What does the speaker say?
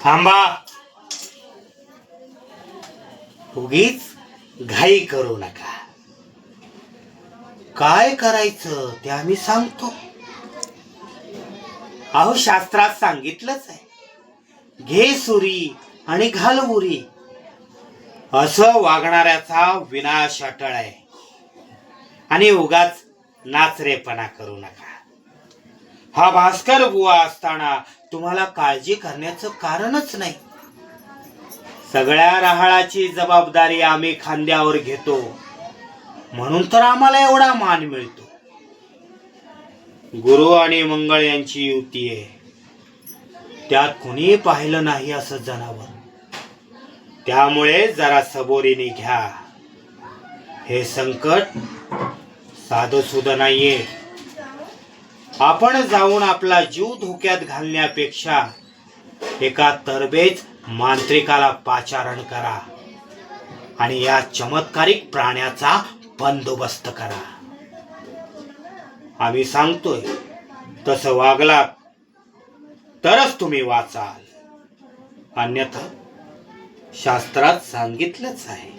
थांबा. उगीच घाई करू नका. काय करायचं ते आम्ही सांगतो. अहो, शास्त्रात सांगितलंच आहे, घे सुरी आणि घाल उरी. असं वागणाऱ्याचा विनाश अटळ आहे. आणि उगाच नाचरेपणा करू नका. हा भास्कर बुवा असताना तुम्हाला काळजी करण्याचं कारणच नाही. सगळ्या रहाळाची जबाबदारी आम्ही खांद्यावर घेतो, म्हणून तर आम्हाला एवढा मान मिळतो. गुरु आणि मंगळ यांची युती आहे, त्यात कुणी पाहिलं नाही असं जनावर. त्यामुळे जरा सबोरीने घ्या. हे संकट साधं सुद्धा नाहीये. आपण जाऊन आपला जीव धोक्यात घालण्यापेक्षा एका तरबेज मांत्रिकाला पाचारण करा आणि या चमत्कारिक प्राण्याचा बंदोबस्त करा. आम्ही सांगतोय तसं वागलात तरच तुम्ही वाचाल, अन्यथा शास्त्रात सांगितलंच आहे.